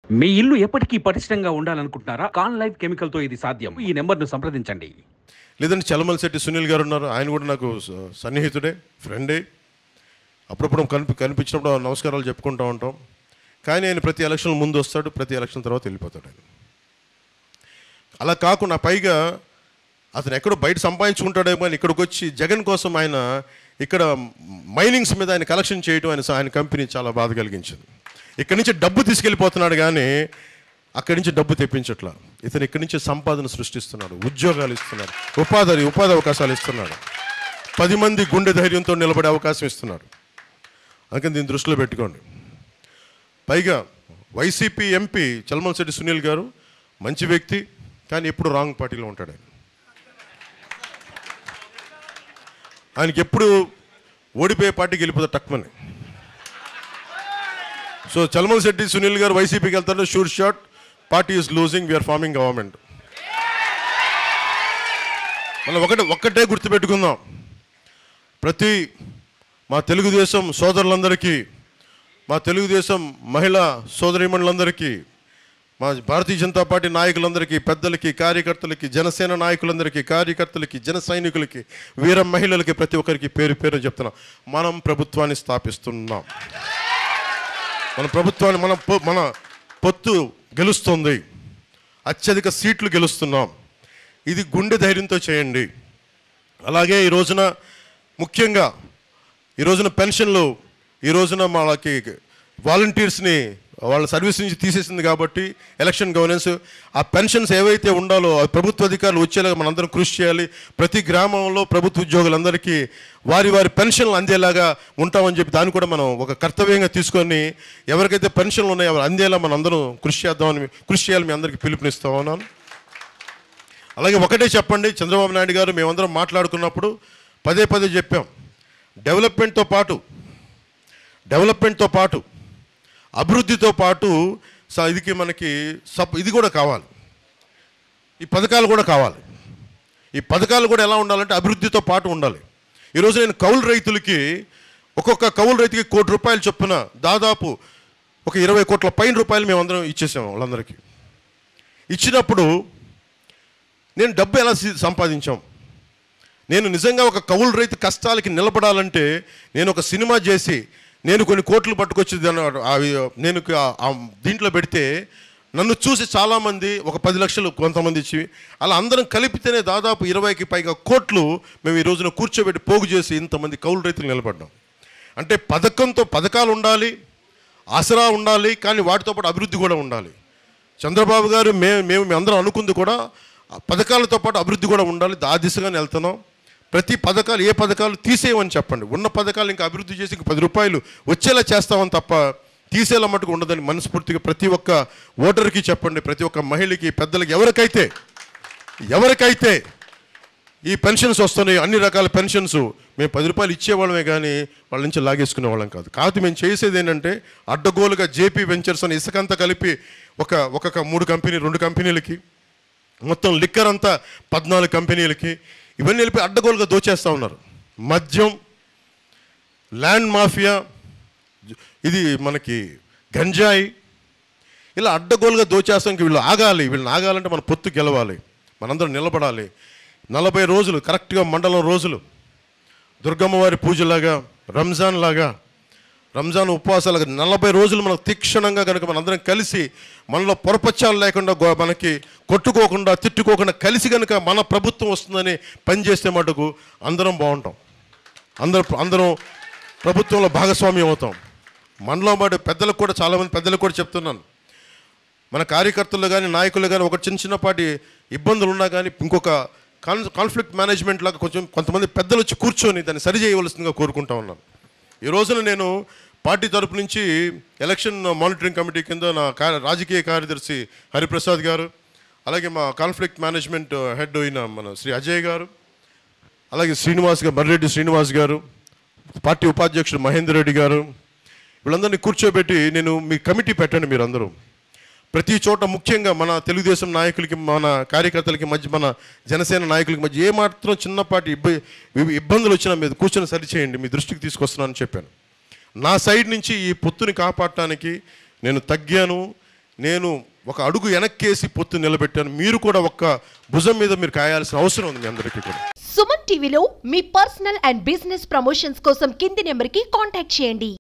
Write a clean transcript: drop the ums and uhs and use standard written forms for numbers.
మీ ఇల్లు ఎప్పటికీ పటిష్టంగా ఉండాలనుకుంటున్నారా? కాన్ లైఫ్ కెమికల్‌తో ఇది సాధ్యం. ఈ నంబర్‌ను సంప్రదించండి. లేదంటే చలమలశెట్టి సునీల్ గారు ఉన్నారు. ఆయన కూడా నాకు సన్నిహితుడే, ఫ్రెండే. అప్పుడప్పుడు కనిపించినప్పుడు నమస్కారాలు చెప్పుకుంటూ ఉంటాం. కానీ ఆయన ప్రతి ఎలక్షన్ ముందు వస్తాడు, ప్రతి ఎలక్షన్ తర్వాత వెళ్ళిపోతాడు ఆయన. అలా కాకుండా పైగా అతను ఎక్కడో బయట సంపాదించుకుంటాడేమో అని ఇక్కడికి వచ్చి జగన్ కోసం ఆయన ఇక్కడ మైనింగ్స్ మీద ఆయన కలెక్షన్ చేయడం ఆయన కంపెనీ చాలా బాధ కలిగించింది. ఇక్కడి నుంచి డబ్బు తీసుకెళ్ళిపోతున్నాడు కానీ అక్కడి నుంచి డబ్బు తెప్పించట్లా. ఇతను ఇక్కడి నుంచి సంపాదన సృష్టిస్తున్నాడు, ఉద్యోగాలు ఇస్తున్నాడు, ఉపాధి అవకాశాలు ఇస్తున్నాడు, 10 మంది గుండె ధైర్యంతో నిలబడే అవకాశం ఇస్తున్నాడు. అందుకని దీన్ని దృష్టిలో పెట్టుకోండి. పైగా వైసీపీ ఎంపీ చలమలశెట్టి సునీల్ గారు మంచి వ్యక్తి, కానీ ఎప్పుడు రాంగ్ పార్టీలో ఉంటాడు. ఆయనకి ఎప్పుడు ఓడిపోయే పార్టీకి వెళ్ళిపోతాడు టక్మని. సో చలమలశెట్టి సునీల్ గారు వైసీపీకి వెళ్తారు, sure shot party is losing, we are forming government. మనం ఒక్కటే గుర్తుపెట్టుకుందాం. ప్రతి మా తెలుగుదేశం సోదరులందరికీ, మా తెలుగుదేశం మహిళా సోదరీమణులందరికీ, మా భారతీయ జనతా పార్టీ నాయకులందరికీ, పెద్దలకి, కార్యకర్తలకి, జనసేన నాయకులందరికీ, కార్యకర్తలకి, జన సైనికులకి, వీర మహిళలకి, ప్రతి ఒక్కరికి పేరు పేరు చెప్తున్నాం. మనం ప్రభుత్వాన్ని స్థాపిస్తున్నాం. మన ప్రభుత్వాన్ని మన పొత్తు గెలుస్తుంది, అత్యధిక సీట్లు గెలుస్తున్నాం. ఇది గుండె ధైర్యంతో చేయండి. అలాగే ఈ రోజున ముఖ్యంగా ఈ రోజున పెన్షన్లు, ఈ రోజున వాళ్ళకి వాలంటీర్స్ని వాళ్ళ సర్వీస్ నుంచి తీసేసింది కాబట్టి ఎలక్షన్ గవర్నెన్స్, ఆ పెన్షన్స్ ఏవైతే ఉండాలో ఆ ప్రభుత్వ అధికారులు వచ్చేలాగా మనందరం కృషి చేయాలి. ప్రతి గ్రామంలో ప్రభుత్వ ఉద్యోగులందరికీ వారి పెన్షన్లు అందేలాగా ఉంటామని చెప్పి దాన్ని కూడా మనం ఒక కర్తవ్యంగా తీసుకొని ఎవరికైతే పెన్షన్లు ఉన్నాయో అవి అందేలా మనం అందరం కృషి చేయాలి. మీ అందరికీ పిలుపునిస్తా ఉన్నాను. అలాగే ఒకటే చెప్పండి, చంద్రబాబు నాయుడు గారు మేమందరం మాట్లాడుకున్నప్పుడు పదే చెప్పాం, డెవలప్మెంట్తో పాటు అభివృద్ధితో పాటు మనకి ఇది కూడా కావాలి, ఈ పథకాలు కూడా కావాలి. ఈ పథకాలు కూడా ఎలా ఉండాలంటే అభివృద్ధితో పాటు ఉండాలి. ఈరోజు నేను కౌలు రైతులకి, ఒక్కొక్క కౌలు రైతుకి ₹1 కోటి చొప్పున దాదాపు ఒక 20 కోట్ల పైన రూపాయలు మేమందరం ఇచ్చేసాము వాళ్ళందరికీ. ఇచ్చినప్పుడు నేను డబ్బు ఎలా సంపాదించాం? నేను నిజంగా ఒక కౌలు రైతు కష్టాలకి నిలబడాలంటే నేను ఒక సినిమా చేసి నేను కొన్ని కోట్లు పట్టుకొచ్చి నేను దీంట్లో పెడితే నన్ను చూసి చాలామంది ఒక 10 లక్షలు కొంతమంది ఇచ్చి అలా అందరం కలిపితేనే దాదాపు 20కి పైగా కోట్లు మేము ఈ రోజున కూర్చోబెట్టి పోగు చేసి ఇంతమంది కౌలు రైతులు నిలబడ్డాం. అంటే పథకాలు ఉండాలి, ఆసరా ఉండాలి, కానీ వాటితో పాటు అభివృద్ధి కూడా ఉండాలి. చంద్రబాబు గారు మేము అందరం అనుకుంది కూడా పథకాలతో పాటు అభివృద్ధి కూడా ఉండాలి. ఆ దిశగానే వెళ్తున్నాం. ప్రతి పథకాలు, ఏ పథకాలు తీసేయమని చెప్పండి. ఉన్న పథకాలు ఇంకా అభివృద్ధి చేసి ₹10 వచ్చేలా చేస్తామని తప్ప తీసేలా మటుకు ఉండదని మనస్ఫూర్తిగా ప్రతి ఒక్క ఓటర్కి చెప్పండి. ప్రతి ఒక్క మహిళకి, పెద్దలకి, ఎవరికైతే ఈ పెన్షన్స్ వస్తున్నాయి, అన్ని రకాల పెన్షన్స్ మేము ₹10 ఇచ్చేవాళ్ళమే కానీ వాళ్ళ నుంచి లాగేసుకునే వాళ్ళం కాదు. మేము చేసేది ఏంటంటే అడ్డగోలుగా జేపీ వెంచర్స్ అని ఇసుకంతా కలిపి ఒక 3 కంపెనీ, 2 కంపెనీలకి, మొత్తం లిక్కర్ అంతా 14 కంపెనీలకి, ఇవన్నీ వెళ్ళి అడ్డగోలుగా దోచేస్తూ ఉన్నారు. మద్యం, ల్యాండ్ మాఫియా, ఇది మనకి గంజాయి, ఇలా అడ్డగోలుగా దోచేస్తానికి వీళ్ళని ఆగాలంటే మన పొత్తు గెలవాలి, మనందరం నిలబడాలి. 40 రోజులు కరెక్ట్గా మండలం రోజులు దుర్గమ్మవారి పూజలాగా, రంజాన్ ఉపవాసాలుగా 40 రోజులు మనకు తీక్షణంగా కనుక మనందరం కలిసి మనలో పొరపచ్చాలు లేకుండా, మనకి కొట్టుకోకుండా, తిట్టుకోకుండా కలిసి కనుక మన ప్రభుత్వం వస్తుందని పనిచేస్తే మటుకు అందరం బాగుంటాం. అందరం ప్రభుత్వంలో భాగస్వామ్యం అవుతాం. మనలో పాటు పెద్దలకు కూడా, చాలామంది పెద్దలకు కూడా చెప్తున్నాను, మన కార్యకర్తలు కానీ, నాయకులు కానీ ఒక చిన్నపాటి ఇబ్బందులు ఉన్నా కానీ ఇంకొక కాన్ఫ్లిక్ట్ మేనేజ్మెంట్ లాగా కొంతమంది పెద్దలు వచ్చి కూర్చొని దాన్ని సరి చేయవలసిందిగా కోరుకుంటా ఉన్నాను. ఈ రోజున నేను పార్టీ తరపు నుంచి ఎలక్షన్ మానిటరింగ్ కమిటీ కింద నా రాజకీయ కార్యదర్శి హరిప్రసాద్ గారు, అలాగే మా కాన్ఫ్లిక్ట్ మేనేజ్మెంట్ హెడ్ అయిన మన శ్రీ అజయ్ గారు, అలాగే మర్రెడ్డి శ్రీనివాస్ గారు, పార్టీ ఉపాధ్యక్షుడు మహేందర్ రెడ్డి గారు, వీళ్ళందరినీ కూర్చోబెట్టి నేను మీ కమిటీ పెట్టండి. మీరందరూ ప్రతి చోట, ముఖ్యంగా మన తెలుగుదేశం నాయకులకి, మన కార్యకర్తలకి మధ్య, మన జనసేన నాయకులకి మధ్య ఏమాత్రం చిన్నపాటి ఇబ్బందులు వచ్చినా మీరు కూర్చొని సరిచేయండి, మీ దృష్టికి తీసుకొస్తున్నానని చెప్పాను. నా సైడ్ నుంచి ఈ పొత్తుని కాపాడటానికి నేను తగ్గాను. నేను ఒక అడుగు వెనక్కేసి పొత్తు నిలబెట్టాను. మీరు కూడా ఒక్క భుజం మీద మీరు కాయాల్సిన అవసరం ఉంది మీ అందరికీ కూడా. సుమన్ టీవీలో మీ పర్సనల్ అండ్ బిజినెస్ ప్రమోషన్స్ కోసం కింది నెంబర్కి కాంటాక్ట్ చేయండి.